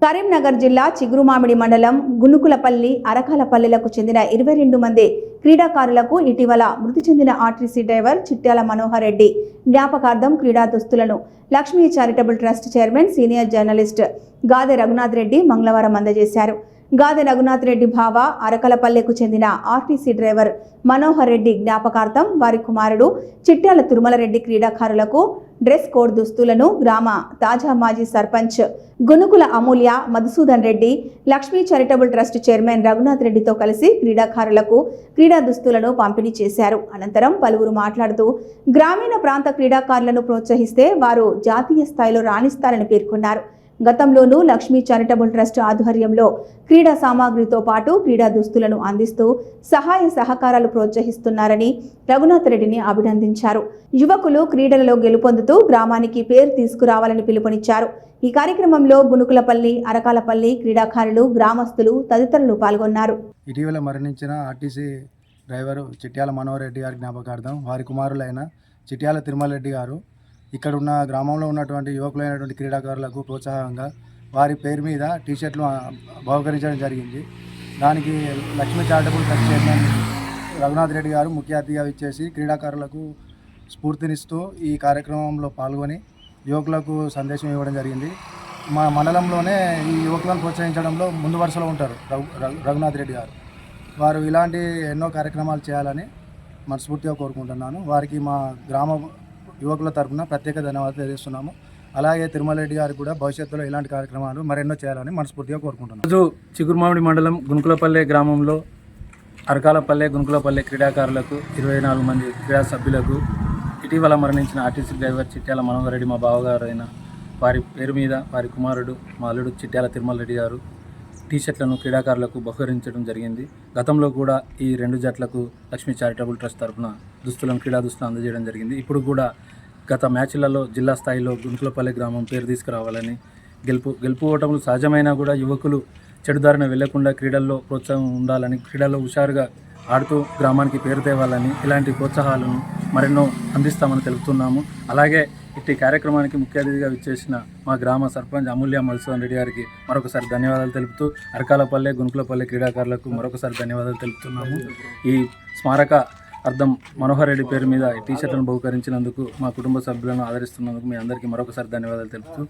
కరీంనగర్ జిల్లా చిగురుమామిడి మండలం గునుకులపల్లి అరకాలపల్లిలకు చెందిన 22 మంది క్రీడాకారులకు ఇటీవల మృతి చెందిన ఆర్టీసీ డ్రైవర్ చిట్యాల మనోహర్ రెడ్డి జ్ఞాపకార్థం క్రీడా దుస్తులను Lakshmi charitable trust chairman senior journalist Gade Raghunath Reddy మంగళవారం అందజేశారు. గాదె రఘునాథ్ రెడ్డి భావ అరకలపల్లెకు చెందిన ఆర్టీసీ డ్రైవర్ మనోహర్ రెడ్డి జ్ఞాపకార్థం వారి కుమారుడు చిట్యాల తిరుమలరెడ్డి క్రీడాకారులకు డ్రెస్ కోడ్ దుస్తులను గ్రామ తాజా మాజీ sarpanch Gunukula Amulya Madhusudan Reddy Lakshmi charitable trust chairman Raghunath రెడ్డితో కలిసి క్రీడాకారులకు క్రీడా దుస్తులను పంపిణీ చేశారు. అనంతరం పలువురు మాట్లాడుతూ గ్రామీణ ప్రాంత క్రీడాకారులను ప్రోత్సహిస్తే వారు జాతీయ స్థాయిలో రాణిస్తారని పేర్కొన్నారు. గతంలోనూ లక్ష్మీ చారిటబుల్ ట్రస్ట్ ఆధ్వర్యంలో క్రీడా సామాగ్రితో పాటు క్రీడా దుస్తులను అందిస్తూ సహాయ సహకారాలు ప్రోత్సహిస్తున్నారని రఘునాథ్ రెడ్డిని అభినందించారు. యువకులు క్రీడలలో గెలుపొందుతూ గ్రామానికి పేరు తీసుకురావాలని పిలుపునిచ్చారు. ఈ కార్యక్రమంలో గునుకులపల్లి అరకాలపల్లి క్రీడాకారులు గ్రామస్తులు తదితరులు పాల్గొన్నారు. ఇటీవల మరణించిన ఆర్టీసీ డ్రైవరు చిట్యాల మనోహర్ రెడ్డి గారి జ్ఞాపకార్థం వారి కుమారులైన చిట్యాల తిరుమలరెడ్డి గారు ఇక్కడ ఉన్న గ్రామంలో ఉన్నటువంటి యువకులైనటువంటి క్రీడాకారులకు ప్రోత్సాహంగా వారి పేరు మీద టీషర్ట్లు బహుకరించడం జరిగింది. దానికి Lakshmi charitable trust chairman Raghunath Reddy గారు ముఖ్య అతిథిగా ఇచ్చేసి క్రీడాకారులకు స్ఫూర్తినిస్తూ ఈ కార్యక్రమంలో పాల్గొని యువకులకు సందేశం ఇవ్వడం జరిగింది. మా మండలంలోనే ఈ యువకులను ప్రోత్సహించడంలో ముందు వరుసలో ఉంటారు రఘునాథ్ రెడ్డి గారు. వారు ఇలాంటి ఎన్నో కార్యక్రమాలు చేయాలని మనస్ఫూర్తిగా కోరుకుంటున్నాను. వారికి మా గ్రామ యువకుల తరఫున ప్రత్యేక ధన్యవాదాలు తెలియజేస్తున్నాము. అలాగే తిరుమలరెడ్డి గారికి కూడా భవిష్యత్తులో ఇలాంటి కార్యక్రమాలు మరెన్నో చేయాలని మనస్ఫూర్తిగా కోరుకుంటున్నాను. రోజు చిగురుమామిడి మండలం గునుకులపల్లె గ్రామంలో అరకాలపల్లె గునుకులపల్లె క్రీడాకారులకు 24 మంది క్రీడా సభ్యులకు ఇటీవల మరణించిన ఆర్టీసీ డ్రైవర్ చిట్యాల మనోహర్ రెడ్డి మా బావగారైన వారి పేరు మీద వారి కుమారుడు మా అల్లుడు చిట్యాల తిరుమలరెడ్డి గారు టీషర్ట్లను క్రీడాకారులకు బహుకరించడం జరిగింది. గతంలో కూడా ఈ 2 జట్లకు లక్ష్మీ చారిటబుల్ ట్రస్ట్ తరఫున దుస్తులను క్రీడా దుస్తులను అందజేయడం జరిగింది. ఇప్పుడు కూడా గత మ్యాచ్లలో జిల్లా స్థాయిలో గునుకులపల్లి గ్రామం పేరు తీసుకురావాలని గెలుపు ఓటములు సహజమైనా కూడా యువకులు చెడుదారిన వెళ్లకుండా క్రీడల్లో ప్రోత్సాహం ఉండాలని క్రీడల్లో హుషారుగా ఆడుతూ గ్రామానికి పేరు తేవాలని ఇలాంటి ప్రోత్సాహాలను మరెన్నో అందిస్తామని తెలుపుతున్నాము. అలాగే ఇట్టి కార్యక్రమానికి ముఖ్య అతిథిగా విచ్చేసిన మా గ్రామ సర్పంచ్ అమూల్య మధుసూదన్ రెడ్డి గారికి మరొకసారి ధన్యవాదాలు తెలుపుతూ అరకాలపల్లె గునుకులపల్లె క్రీడాకారులకు మరొకసారి ధన్యవాదాలు తెలుపుతున్నాము. ఈ స్మారక అర్థం మనోహర్ రెడ్డి పేరు మీద టీషర్ట్లను బహుకరించినందుకు మా కుటుంబ సభ్యులను ఆదరిస్తున్నందుకు మీ అందరికీ మరొకసారి ధన్యవాదాలు తెలుపుతూ